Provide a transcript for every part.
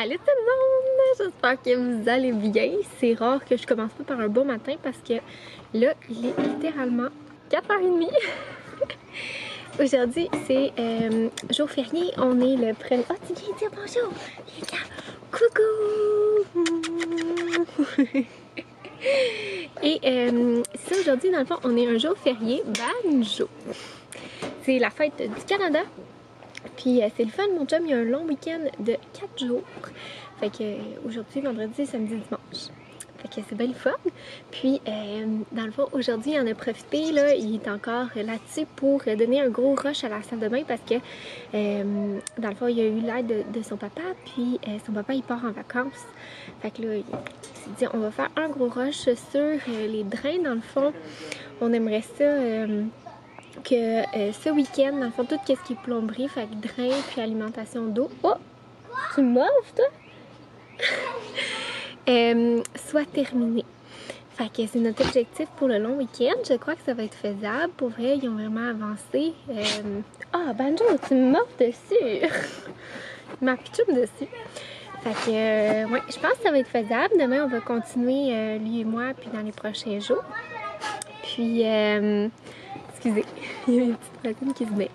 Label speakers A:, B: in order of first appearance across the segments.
A: Allô tout le monde! J'espère que vous allez bien. C'est rare que je commence pas par un bon matin parce que là, il est littéralement 4h30. Aujourd'hui, c'est jour férié. On est le premier... Oh, tu viens dire bonjour! Viens coucou! Et ça, aujourd'hui, dans le fond, on est un jour férié Banjo. C'est la fête du Canada. Puis c'est le fun, mon chum, il y a un long week-end de 4 jours. Fait que aujourd'hui, vendredi, samedi, dimanche. Fait que c'est bien le fun. Puis dans le fond, aujourd'hui, il en a profité, là, il est encore là-dessus pour donner un gros rush à la salle de bain parce que dans le fond, il a eu l'aide de son papa, puis son papa, il part en vacances. Fait que là, il s'est dit, on va faire un gros rush sur les drains, dans le fond. On aimerait ça... que ce week-end, dans le fond, tout ce qui est plomberie, fait que drain puis alimentation d'eau. Oh! Tu m'offres, toi? Soit terminé. Fait que c'est notre objectif pour le long week-end. Je crois que ça va être faisable. Pour vrai, ils ont vraiment avancé. Ah, Banjo, tu m'offres dessus! Ma pitchoune dessus. Fait que, ouais, je pense que ça va être faisable. Demain, on va continuer, lui et moi, puis dans les prochains jours. Puis, excusez, il y a une petite racine qui se met.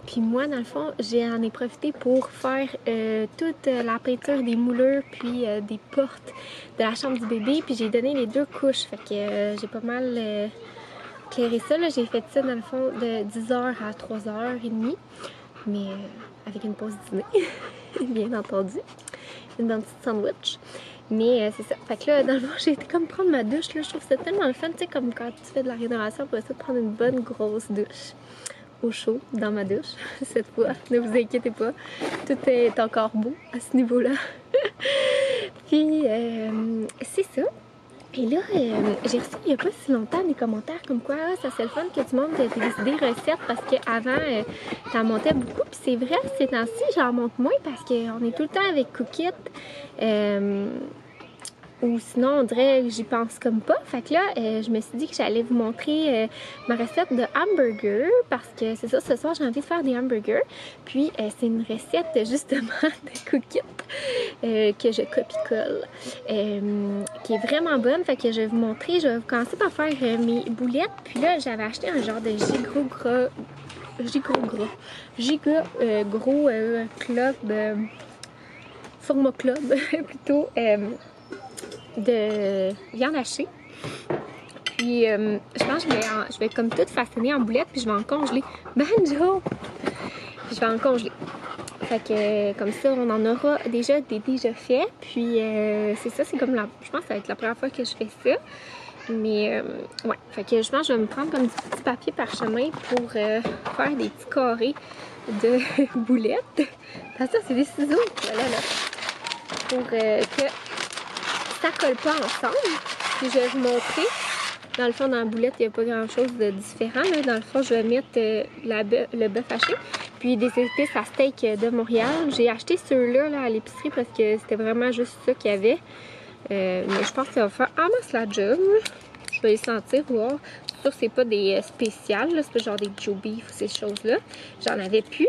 A: Puis moi, dans le fond, j'en ai profité pour faire toute la peinture des moulures, puis des portes de la chambre du bébé. Puis j'ai donné les 2 couches. Fait que j'ai pas mal éclairé ça. J'ai fait ça, dans le fond, de 10h à 3h30. Mais avec une pause dîner, bien entendu. Une bonne petite sandwich. Mais c'est ça. Fait que là, dans le fond, j'ai été comme prendre ma douche. Là. Je trouve ça tellement le fun, tu sais, comme quand tu fais de la rénovation, pour ça, prendre une bonne grosse douche au chaud dans ma douche. Cette fois, ne vous inquiétez pas, tout est encore beau à ce niveau-là. Puis, c'est ça. Et là, j'ai reçu il n'y a pas si longtemps des commentaires comme quoi ça c'est le fun que tu montes tes idées recettes parce qu'avant, t'en montais beaucoup. Puis c'est vrai, ces temps-ci, j'en monte moins parce qu'on est tout le temps avec Cookit. Ou sinon, on dirait que j'y pense comme pas. Fait que là, je me suis dit que j'allais vous montrer ma recette de hamburger. Parce que c'est ça, ce soir, j'ai envie de faire des hamburgers. Puis, c'est une recette, justement, de Cookit que je copie-colle. Qui est vraiment bonne. Fait que je vais vous montrer. Je vais commencer par faire mes boulettes. Puis là, j'avais acheté un genre de giga gros club, format club, plutôt... de viande hachée. Puis je pense que je vais comme tout façonner en boulettes puis je vais en congeler. Banjo! Je vais en congeler. Fait que comme ça, on en aura déjà des déjà faits. Puis c'est ça, c'est comme je pense que ça va être la première fois que je fais ça. Mais ouais, fait que je pense que je vais me prendre comme du petit papier parchemin pour faire des petits carrés de boulettes. Parce que ça, c'est des ciseaux. Voilà, là. Pour que ça colle pas ensemble. Puis je vais vous montrer. Dans le fond, dans la boulette, il n'y a pas grand-chose de différent. Là. Dans le fond, je vais mettre le bœuf haché. Puis des épices à steak de Montréal. J'ai acheté ceux-là là, à l'épicerie parce que c'était vraiment juste ça qu'il y avait. Mais je pense que ça va faire en masse la job. Je vais les sentir, voir. C'est sûr que c'est pas des spéciales. C'est pas genre des Joe Beef ou ces choses-là. J'en avais plus.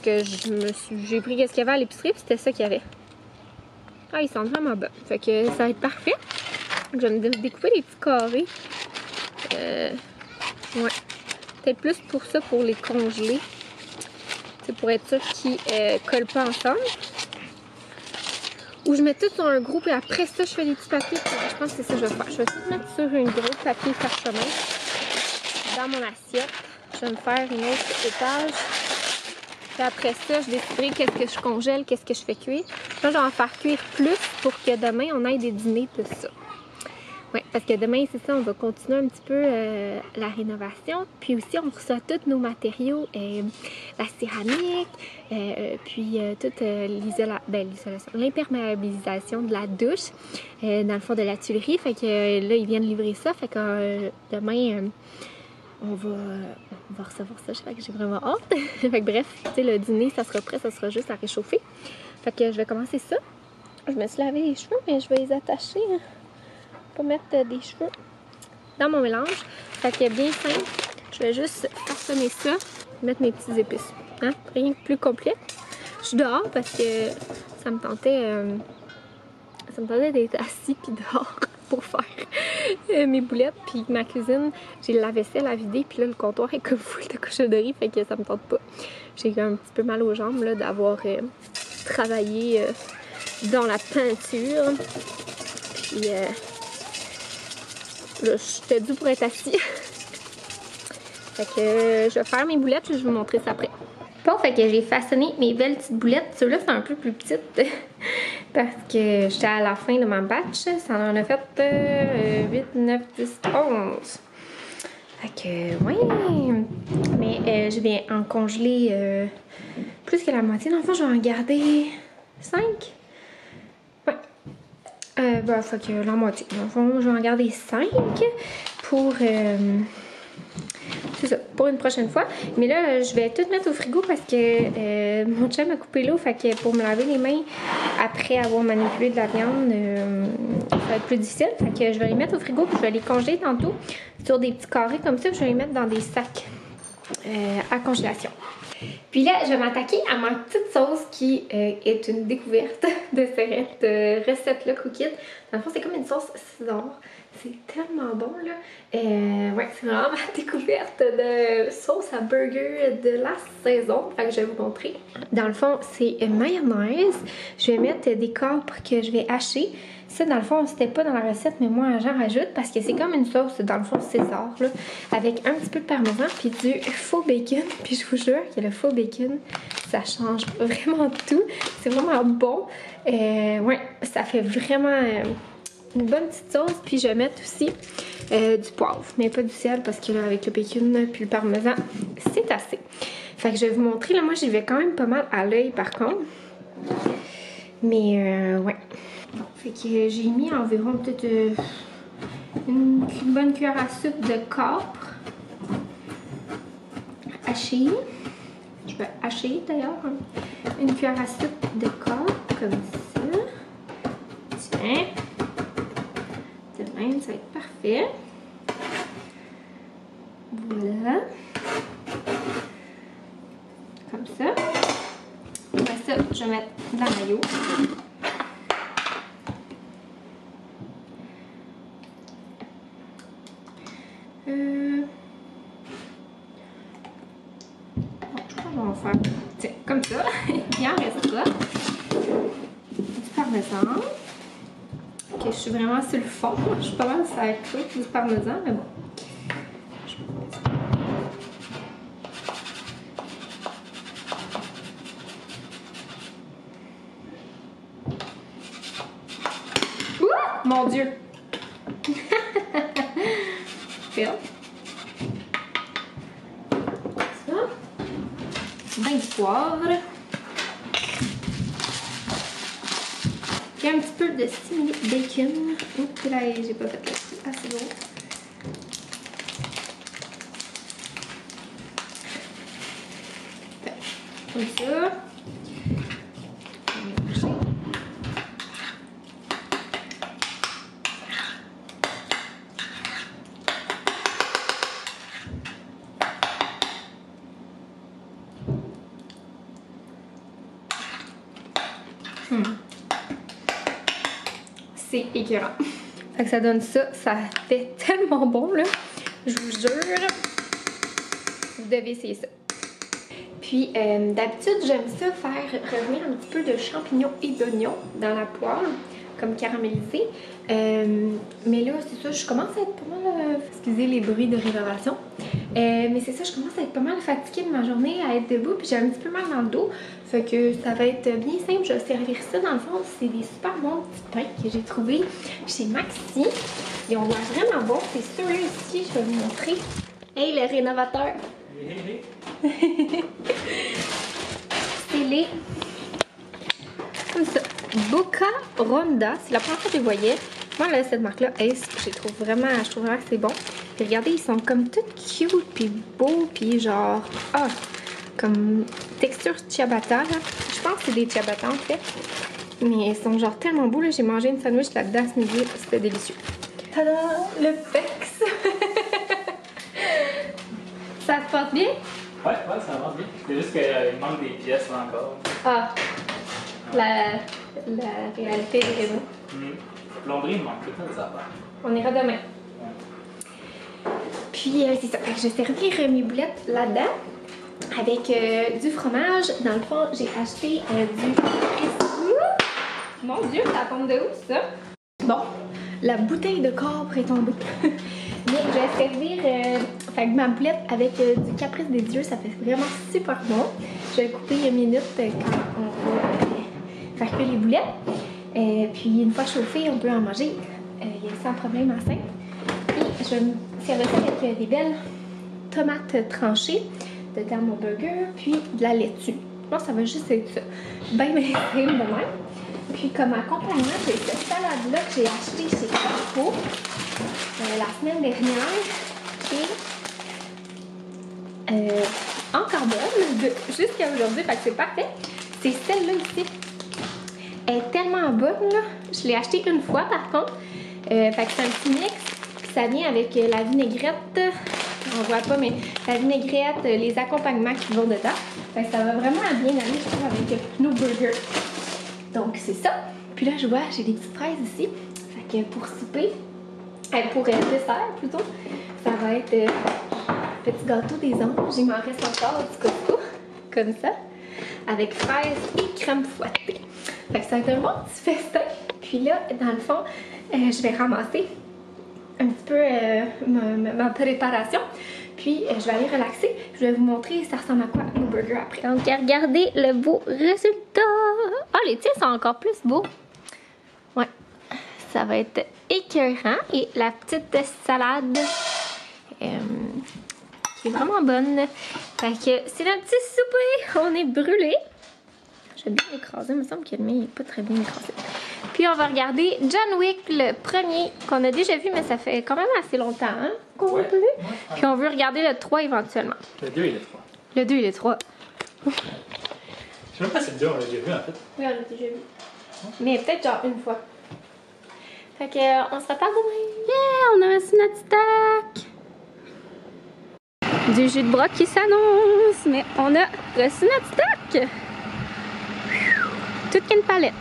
A: Que j'ai pris ce qu'il y avait à l'épicerie. Puis c'était ça qu'il y avait. Ah, ils sentent vraiment bon. Fait que ça va être parfait. Je vais me découper des petits carrés. Ouais. Peut-être plus pour ça, pour les congeler. C'est pour être sûr qu'ils collent pas ensemble. Ou je mets tout sur un gros, et après ça, je fais des petits papiers. Je pense que c'est ça que je vais faire. Je vais tout mettre sur un gros papier parchemin dans mon assiette. Je vais me faire une autre étage. Puis après ça, je déciderai qu'est-ce que je congèle, qu'est-ce que je fais cuire. Là, je vais en faire cuire plus pour que demain, on ait des dîners de ça. Oui, parce que demain, c'est ça, on va continuer un petit peu la rénovation. Puis aussi, on reçoit tous nos matériaux, la céramique, puis toute l'imperméabilisation de la douche, dans le fond de la tuilerie. Fait que là, ils viennent livrer ça. Fait que demain... on va recevoir ça, fait que j'ai vraiment hâte. Fait que bref, tu sais, le dîner, ça sera prêt, ça sera juste à réchauffer. Fait que je vais commencer ça. Je me suis lavé les cheveux, mais je vais les attacher. Hein. Pas mettre des cheveux dans mon mélange. Fait que bien simple, je vais juste façonner ça, mettre mes petites épices. Hein? Rien de plus complexe. Je suis dehors parce que ça me tentait d'être assis puis dehors pour faire mes boulettes. Puis ma cuisine, j'ai la vaisselle à vider puis là le comptoir est comme full de cochonneries, fait que ça me tente pas. J'ai un petit peu mal aux jambes là d'avoir travaillé dans la peinture. Puis là, j'étais due pour être assis. Fait que je vais faire mes boulettes, je vais vous montrer ça après. Bon, fait que j'ai façonné mes belles petites boulettes. Ceux-là, c'est un peu plus petites parce que j'étais à la fin de ma batch. Ça en a fait 8, 9, 10, 11. Fait que, ouais. Mais je vais en congeler plus que la moitié. Dans le fond, je vais en garder 5. Ouais. Ben, fait que la moitié. Dans le fond, je vais en garder 5 pour... c'est ça, pour une prochaine fois. Mais là, je vais tout mettre au frigo parce que mon chum a coupé l'eau. Fait que pour me laver les mains après avoir manipulé de la viande, ça va être plus difficile. Fait que je vais les mettre au frigo puis je vais les congeler tantôt sur des petits carrés comme ça. Puis je vais les mettre dans des sacs à congélation. Puis là, je vais m'attaquer à ma petite sauce qui est une découverte de cette recette-là, Cookit. Dans le fond, c'est comme une sauce César. C'est tellement bon, là. Ouais, c'est vraiment ma découverte de sauce à burger de la saison. Fait que je vais vous montrer. Dans le fond, c'est mayonnaise. Je vais mettre des capres que je vais hacher. Ça, dans le fond, c'était pas dans la recette, mais moi, j'en rajoute parce que c'est comme une sauce, dans le fond, César, là, avec un petit peu de parmesan puis du faux bacon. Puis je vous jure que le faux bacon, ça change vraiment tout. C'est vraiment bon. Ouais, ça fait vraiment... une bonne petite sauce, puis je vais mettre aussi du poivre, mais pas du sel parce que là avec le bacon puis le parmesan, c'est assez. Fait que je vais vous montrer, là moi j'y vais quand même pas mal à l'œil par contre. Mais ouais. Fait que j'ai mis environ peut-être une bonne cuillère à soupe de capre haché. Je vais hacher d'ailleurs une cuillère à soupe de capre comme ça. Tiens. Ça va être parfait. Voilà. Comme ça. Après ça, je vais mettre de la mayo. Bon, je crois que je vais en faire. Tiens, comme ça. Il en restera. Du parmesan. Je suis vraiment sur le fond. Je suis pas mal sur la croûte du parmesan, mais bon. Ouah! Mon Dieu! Phil. Ça. Ben de poivre. Il y a un petit peu de simili bacon. Oups, là, j'ai pas fait là-dessus. Ah, c'est bon. Comme ça. C'est écœurant. Fait que ça donne ça. Ça fait tellement bon, là. Je vous jure. Vous devez essayer ça. Puis, d'habitude, j'aime ça faire revenir un petit peu de champignons et d'oignons dans la poêle, comme caramélisé. Mais là, c'est ça, je commence à être pas mal... excusez les bruits de rénovation. Mais c'est ça, je commence à être pas mal fatiguée de ma journée, à être debout, puis j'ai un petit peu mal dans le dos. Fait que ça va être bien simple, je vais servir ça. Dans le fond, c'est des super bons petits pains que j'ai trouvés chez Maxi. Ils ont l'air vraiment bons. C'est ceux-là ici, je vais vous montrer. Hey, le rénovateur! C'est les... comme ça. Boca Ronda. C'est la première fois que je les voyais. Moi, là, cette marque-là, Ace, je trouve vraiment que c'est bon. Puis regardez, ils sont comme tout cute, puis beaux, puis genre... ah, comme texture ciabatta, là. Je pense que c'est des ciabatta, en fait. Mais ils sont genre tellement beaux, là. J'ai mangé une sandwich là-dedans ce midi. C'était délicieux. Tada! Le Pex! Ça se passe bien?
B: Ouais, ça avance bien. C'est juste qu'il manque des pièces encore.
A: Ah, la réalité des réseaux.
B: Plomberie, il manque tout le temps des affaires.
A: On ira demain. Puis c'est ça, je vais servir mes boulettes là-dedans avec du fromage. Dans le fond, j'ai acheté du... Mon Dieu, ça tombe de où ça? Bon, la bouteille de cobre est tombée. Mais je vais servir fait que ma boulette avec du caprice des dieux, ça fait vraiment super bon. Je vais couper une minute quand on va faire cuire les boulettes. Puis une fois chauffé, on peut en manger sans problème enceinte. Et je vais me servir ça avec des belles tomates tranchées dedans mon burger, puis de la laitue. Je pense que ça va juste être ça. Bien simple de même. Puis comme accompagnement, j'ai cette salade-là que j'ai achetée chez Carrefour la semaine dernière, qui est encore bonne jusqu'à aujourd'hui, fait que c'est parfait. C'est celle-là ici. Elle est tellement bonne, là. Je l'ai achetée une fois par contre. Fait que c'est un petit mix. Ça vient avec la vinaigrette. On voit pas, mais la vinaigrette, les accompagnements qui vont dedans. Fait que ça va vraiment bien aller, je trouve, avec nos burgers. Donc c'est ça. Puis là, je vois, j'ai des petites fraises ici. Fait que pour souper, pour dessert plutôt, ça va être petit gâteau des anges. Il m'en reste encore du coco, comme ça, avec fraises et crème fouettée. Fait que ça va être un bon petit festin. Puis là, dans le fond, je vais ramasser un petit peu ma préparation. Puis je vais aller relaxer. Je vais vous montrer ça ressemble à quoi nos burgers après. Donc regardez le beau résultat. Ah, les tiens sont encore plus beaux. Ouais, ça va être écœurant. Et la petite salade qui est vraiment bonne. Fait que c'est notre petit souper. On est brûlés. Je vais bien l'écraser. Il me semble que le mien n'est pas très bien écrasé. Puis on va regarder John Wick, le premier, qu'on a déjà vu, mais ça fait quand même assez longtemps hein, qu'on l'a pas vu. Puis on veut regarder le 3 éventuellement.
B: Le 2 et le 3.
A: Le 2 et le 3.
B: Je sais même pas si le 2 on l'a déjà vu en fait.
A: Oui, on l'a déjà vu. Mais peut-être genre une fois. Fait que on se reparle demain. Yeah, on a reçu notre stock. Du jus de broc qui s'annonce, mais on a reçu notre stock. Toute qu'une palette.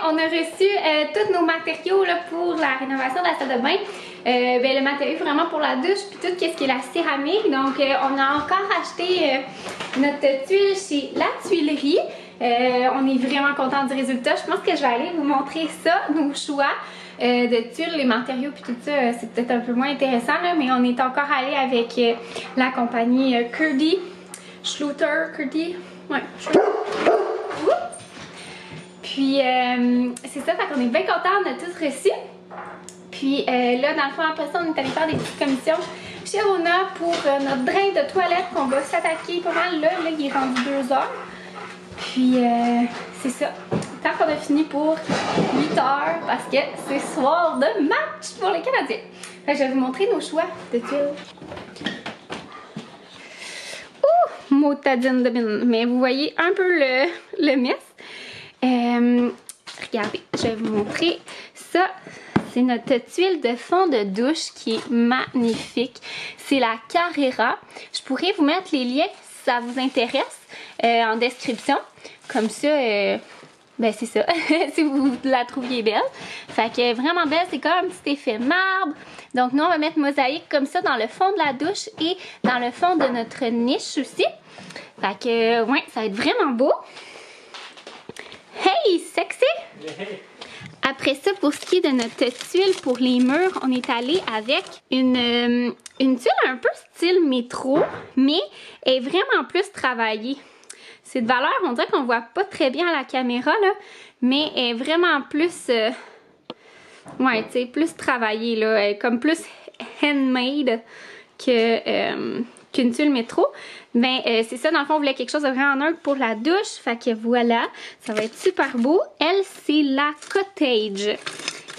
A: On a reçu tous nos matériaux là, pour la rénovation de la salle de bain. Le matériau vraiment pour la douche, puis tout ce qui est la céramique. Donc on a encore acheté notre tuile chez La Tuilerie. On est vraiment content du résultat. Je pense que je vais aller vous montrer ça, nos choix de tuiles, les matériaux puis tout ça. C'est peut-être un peu moins intéressant, là, mais on est encore allé avec la compagnie Kurdi, Schluter, Kurdi. Ouais, Schluter. Puis c'est ça, fait qu'on est bien contents, on a tous reçu. Puis là, dans le fond, après ça, on est allé faire des petites commissions chez Rona pour notre drain de toilette qu'on va s'attaquer pas mal là. Là, il est rendu 2 heures. Puis c'est ça. Tant qu'on a fini pour 8 heures parce que c'est soir de match pour les Canadiens. Fait que je vais vous montrer nos choix de tuiles. Ouh! Motadine de mine. Mais vous voyez un peu le mess. Regardez, je vais vous montrer ça. C'est notre tuile de fond de douche qui est magnifique. C'est la Carrera. Je pourrais vous mettre les liens si ça vous intéresse en description. Comme ça, Ben c'est ça, si vous la trouviez belle. Fait que vraiment belle, c'est comme un petit effet marbre. Donc nous on va mettre mosaïque comme ça dans le fond de la douche et dans le fond de notre niche aussi. Fait que ouais, ça va être vraiment beau. Hey, sexy! Après ça, pour ce qui est de notre tuile pour les murs, on est allé avec une tuile un peu style métro, mais elle est vraiment plus travaillée. C'est de valeur, on dirait qu'on voit pas très bien à la caméra, là, mais elle est vraiment plus, ouais, tu sais, plus travaillée, là. Elle est comme plus handmade qu'une tuile métro. Ben, c'est ça, dans le fond, on voulait quelque chose de vraiment neutre pour la douche. Fait que voilà, ça va être super beau. Elle, c'est la Cottage,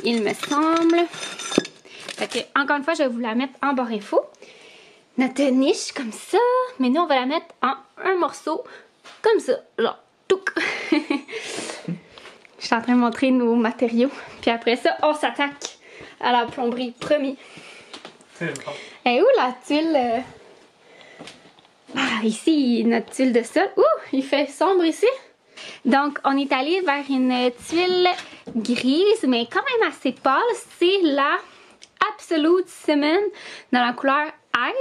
A: il me semble. Fait que, encore une fois, je vais vous la mettre en barre info. Notre niche, comme ça. Mais nous, on va la mettre en un morceau, comme ça, genre, touc. Je suis en train de montrer nos matériaux. Puis après ça, on s'attaque à la plomberie, promis.
B: C'est bon.
A: Et où la tuile? Ah, ici, notre tuile de sol. Ouh, il fait sombre ici. Donc, on est allé vers une tuile grise, mais quand même assez pâle. C'est la Absolute Cement dans la couleur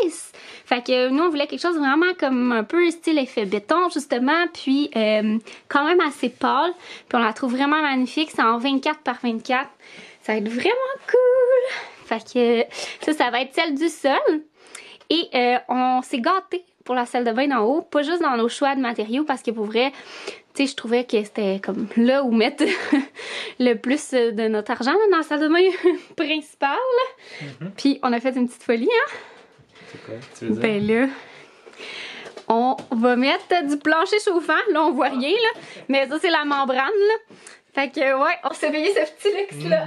A: Ice. Fait que nous, on voulait quelque chose vraiment comme un peu style effet béton, justement. Puis, quand même assez pâle. Puis, on la trouve vraiment magnifique. C'est en 24 par 24. Ça va être vraiment cool. Fait que ça va être celle du sol. Et on s'est gâtés pour la salle de bain d'en haut, pas juste dans nos choix de matériaux, parce que pour vrai, tu sais, je trouvais que c'était comme là où mettre le plus de notre argent, là, dans la salle de bain principale. Puis on a fait une petite folie, hein?
B: C'est quoi, tu veux dire?
A: Ben là, on va mettre du plancher chauffant, là on voit rien, là, mais ça c'est la membrane, là. Fait que ouais, on s'est payé ce petit luxe-là.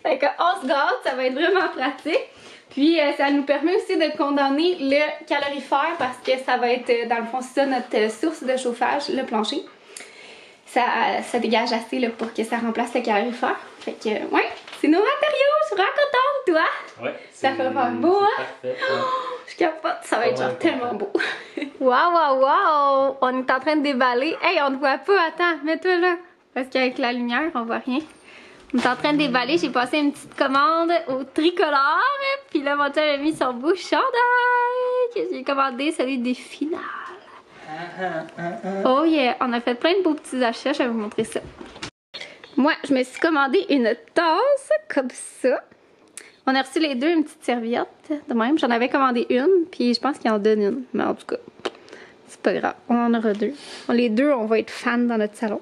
A: Fait que on se gâte, ça va être vraiment pratique. Puis ça nous permet aussi de condamner le calorifère parce que ça va être, dans le fond, c'est ça notre source de chauffage, le plancher. Ça dégage assez là, pour que ça remplace le calorifère. Fait que, ouais, c'est nos matériaux, je suis vraiment contente, toi!
B: Ouais,
A: Ça fait faire beau, hein?
B: Parfait.
A: Je capote, ça va être genre
B: Ouais,
A: tellement beau. Waouh, waouh, waouh! On est en train de déballer. Hey, on ne voit pas, attends, mets-toi là. Parce qu'avec la lumière, on voit rien. On est en train de déballer, j'ai passé une petite commande au tricolore. Puis là, mon chum a mis son beau chandail que j'ai commandé, celui des finales. Oh yeah, on a fait plein de beaux petits achats, je vais vous montrer ça. Moi, je me suis commandé une tasse comme ça. On a reçu les deux une petite serviette de même. J'en avais commandé une, puis je pense qu'il en donne une. Mais en tout cas, c'est pas grave, on en aura deux. Les deux, on va être fans dans notre salon.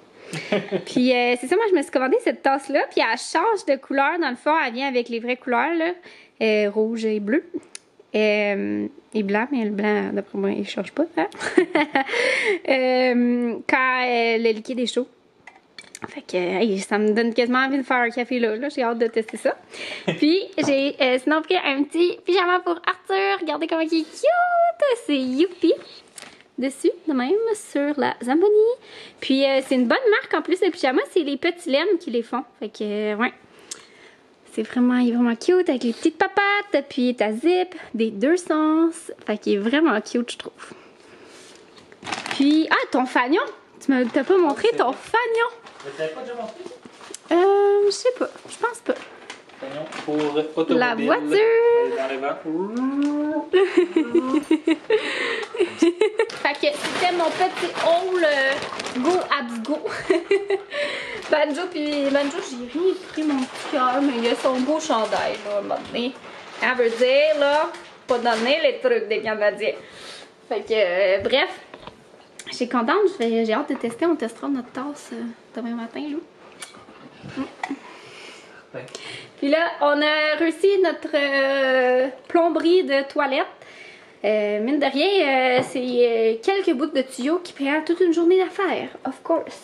A: Puis c'est ça, moi je me suis commandé cette tasse là, puis elle change de couleur. Dans le fond, elle vient avec les vraies couleurs là, rouge et bleu et blanc, mais le blanc d'après moi il change pas, hein? Quand le liquide est chaud. Fait que hey, ça me donne quasiment envie de faire un café là, j'ai hâte de tester ça. Puis j'ai sinon pris un petit pyjama pour Arthur. Regardez comment il est cute, c'est Youpi dessus, de même, sur la Zamboni. Puis c'est une bonne marque en plus, le pyjama, c'est les Petits Laines qui les font. Fait que, ouais. C'est vraiment, il est vraiment cute avec les petites papates, puis ta zip, des deux sens. Fait qu'il est vraiment cute, je trouve. Puis, ah, ton fanion! Tu t'as pas montré ton fanion?
B: Mais t'avais pas déjà montré ça?
A: Je sais pas, je pense pas.
B: Fanion pour automobile.
A: La voiture!
B: Dans les vents.
A: Fait que c'était mon petit haul go abs go. Banjo, j'ai rien pris mon petit cœur, mais il a son beau chandail là, à un moment donné. Elle veut dire là, pas donner les trucs des Canadiens. Fait que bref, je suis contente, j'ai hâte de tester, on testera notre tasse demain matin là.
B: Ouais.
A: Puis là, on a réussi notre plomberie de toilette. Mine de rien, c'est quelques bouts de tuyaux qui prennent toute une journée d'affaires, of course.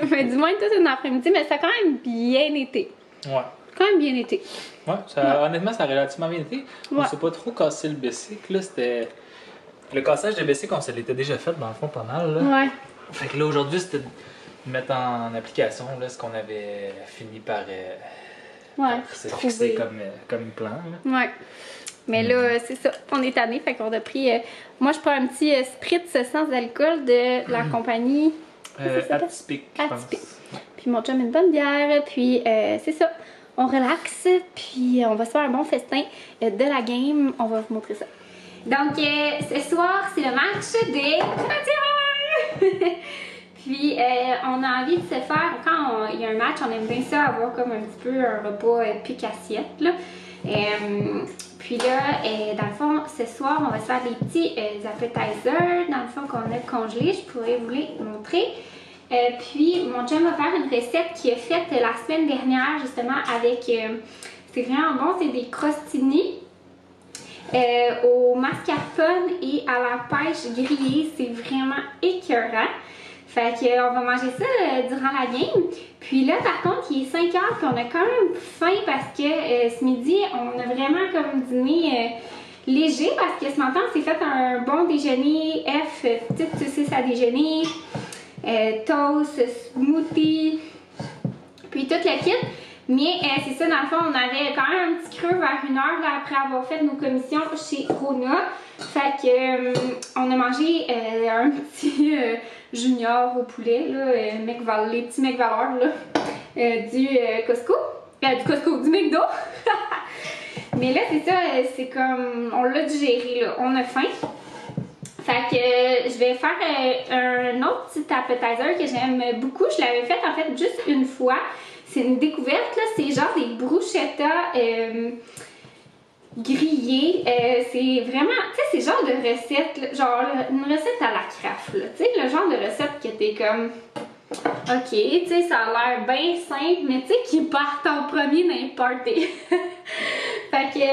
A: Mais du moins toute une après-midi, mais ça a quand même bien été.
B: Ouais.
A: Quand même bien été.
B: Ouais, ça, honnêtement, ça a relativement bien été. On
A: Ouais.
B: s'est pas trop cassé le bicycle, là, c'était... Le cassage de bicycle, on se l'était déjà fait, dans le fond, pas mal, là.
A: Ouais.
B: Fait que là, aujourd'hui, c'était de mettre en application, là, ce qu'on avait fini par se fixer comme plan, là.
A: Ouais. Mais là, c'est ça, on est tanné, fait qu'on a pris... moi, je prends un petit spritz sans alcool de la compagnie...
B: Atypique, je pense.
A: Puis mon chum une bonne bière, puis c'est ça. On relaxe, puis on va se faire un bon festin de la game. On va vous montrer ça. Donc, ce soir, c'est le match des Canadiens! Puis, on a envie de se faire, quand il y a un match, on aime bien ça, avoir comme un petit peu un repas pique assiette, là. Puis là, dans le fond, ce soir, on va se faire des petits appetizers, dans le fond, qu'on a congelés. Je pourrais vous les montrer. Puis, mon chum va faire une recette qu'il a faite la semaine dernière, justement, avec... c'est vraiment bon, c'est des crostini au mascarpone et à la pêche grillée. C'est vraiment écœurant. Fait qu'on va manger ça durant la game. Puis là, par contre, il est 5 heures puis on a quand même faim parce que ce midi, on a vraiment comme dîné léger parce que ce matin, on s'est fait un bon déjeuner, petite saucisse à déjeuner, toast, smoothie, puis tout le kit. Mais c'est ça, dans le fond, on avait quand même un petit creux vers 1 heure là, après avoir fait nos commissions chez Rona. Fait que on a mangé un petit junior au poulet, là, les petits McValor là, du Costco. Du McDo. Mais là, c'est ça, c'est comme, on l'a digéré, là, on a faim. Fait que je vais faire un autre petit appetizer que j'aime beaucoup. Je l'avais fait en fait juste une fois. C'est une découverte, là, c'est genre des bruschettas grillées. C'est vraiment, tu sais, c'est genre de recette, là, genre une recette à la craft, là. Tu sais, le genre de recette que t'es comme, ok, tu sais, ça a l'air bien simple, mais tu sais, qui partent en premier dans les parties. Fait que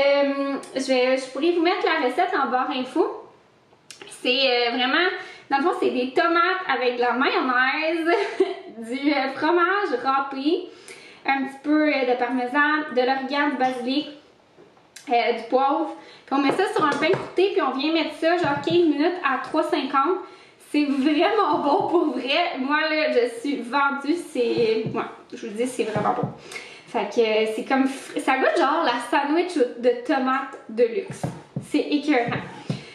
A: je pourrais vous mettre la recette en barre info. C'est vraiment, dans le fond, c'est des tomates avec de la mayonnaise, du fromage râpé, un petit peu de parmesan, de l'origan, du basilic, du poivre. Puis on met ça sur un pain croûté, puis on vient mettre ça genre 15 minutes à 3,50. C'est vraiment bon pour vrai. Moi, là, je suis vendue, c'est... Ouais, je vous dis, c'est vraiment bon. Fait que c'est comme... Ça goûte genre la sandwich de tomates de luxe. C'est écœurant.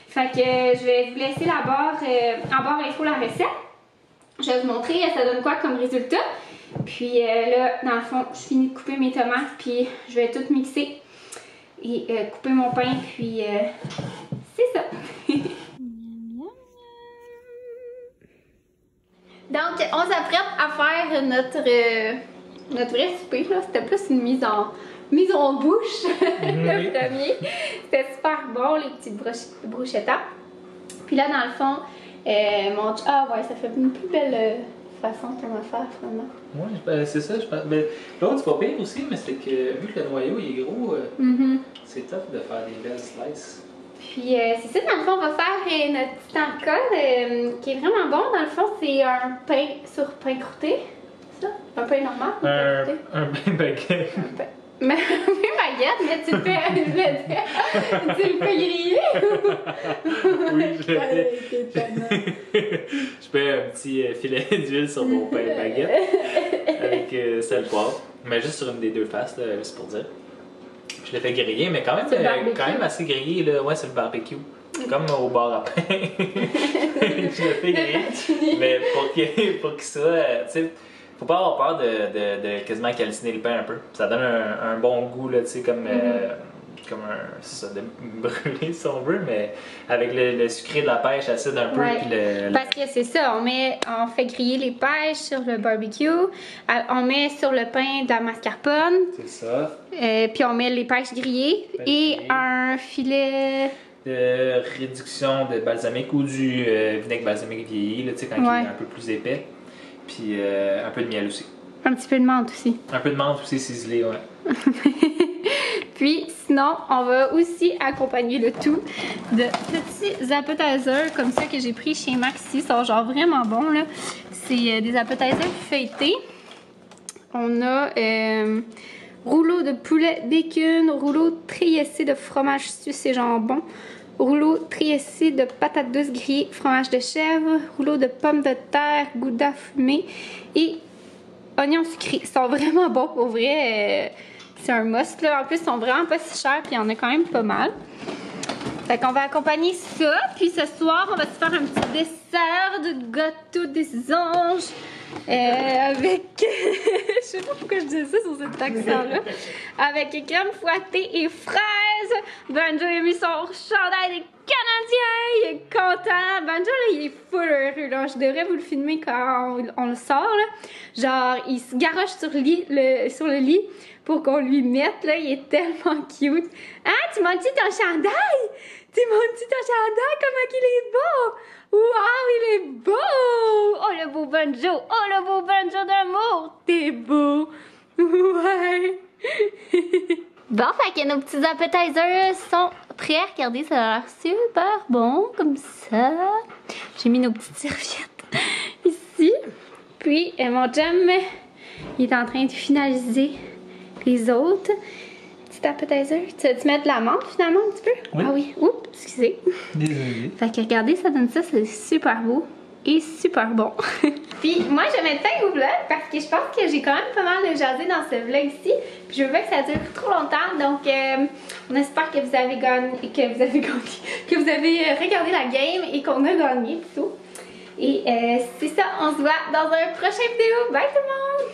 A: Fait que je vais vous laisser la barre, en barre info la recette. Je vais vous montrer ça donne quoi comme résultat. Puis là, dans le fond, je finis de couper mes tomates, puis je vais tout mixer et couper mon pain, puis c'est ça. Donc, on s'apprête à faire notre vrai souper. C'était plus une mise en bouche, le premier. C'était super bon, les petites bruschettas. Puis là, dans le fond, ah ouais, ça fait une plus belle façon qu'on va faire, vraiment.
B: Oui, c'est ça, je pense. Mais l'autre, c'est pas pire aussi, mais c'est que vu que le noyau il est gros, c'est top de faire des belles slices.
A: Puis c'est ça, dans le fond, on va faire notre petit encas qui est vraiment bon. Dans le fond, c'est un pain sur pain croûté. Ça? Un pain normal?
B: Un pain baguette.
A: Mais baguette, mais tu le fais, tu le fais griller?
B: Oui, je le fais. Je fais un petit filet d'huile sur mon pain baguette avec sel poivre, mais juste sur une des deux faces, là, juste pour dire. Je le fais griller, mais quand même assez grillé, là. Ouais, c'est le barbecue. Comme au bar à pain. Je le fais griller. Mais pour qu'il soit, tu sais, faut pas avoir peur de quasiment calciner le pain un peu. Ça donne un bon goût, là, tu sais, comme ça, de brûler si on veut, mais avec le sucré de la pêche acide un peu.
A: Ouais.
B: Puis
A: parce que c'est ça, on fait griller les pêches sur le barbecue, on met sur le pain de la mascarpone.
B: C'est ça.
A: Puis on met les pêches grillées et un filet
B: de réduction de balsamique ou du vinaigre balsamique vieilli, là, tu sais, quand il est un peu plus épais. Puis un peu de miel aussi.
A: Un petit peu de menthe aussi.
B: Un peu de menthe aussi ciselée, ouais.
A: Puis sinon, on va aussi accompagner le tout de petits appetizers comme ça que j'ai pris chez Maxi. Ils sont genre vraiment bons, là. C'est des appetizers feuilletés. On a rouleau de poulet bacon, rouleau triessé de fromage suisse et jambon, rouleau triessé de patates douces grillées, fromage de chèvre, rouleau de pommes de terre, gouda fumé et oignons sucrés. Ils sont vraiment bons pour vrai. C'est un must là. En plus, ils sont vraiment pas si chers puis il y en a quand même pas mal. Fait qu'on va accompagner ça, puis ce soir, on va se faire un petit dessert de gâteau des anges avec... je sais pas pourquoi je dis ça sur cet accent-là. Avec crème fouettée et fraises. Banjo a mis son chandail des Canadiens. Il est content. Banjo, là, il est full heureux. Là. Je devrais vous le filmer quand on le sort. Là. Genre, il se garoche sur le lit pour qu'on lui mette. Là. Il est tellement cute. Hein, tu m'as dit ton chandail? Tu m'as dit ton chandail? Comment qu'il est beau? Wow, il est beau! Oh, le beau Banjo! Oh, le beau Banjo d'amour! T'es beau! Ouais! Bon, fait que nos petits appetizers sont prêts. Regardez, ça a l'air super bon, comme ça. J'ai mis nos petites serviettes ici. Puis, mon chum, il est en train de finaliser les autres. Petit appetizer. Tu veux mettre de la menthe, finalement, un petit peu?
B: Oui.
A: Ah oui. Oups, excusez.
B: Désolé.
A: Fait que regardez, ça donne ça, c'est super beau et super bon. Puis moi, je mets fin au vlog parce que je pense que j'ai quand même pas mal de jasé dans ce vlog-ci. Puis je veux pas que ça dure trop longtemps. Donc, on espère que vous avez gagné, que vous avez regardé la game et qu'on a gagné plutôt. Et c'est ça, on se voit dans un prochain vidéo. Bye tout le monde!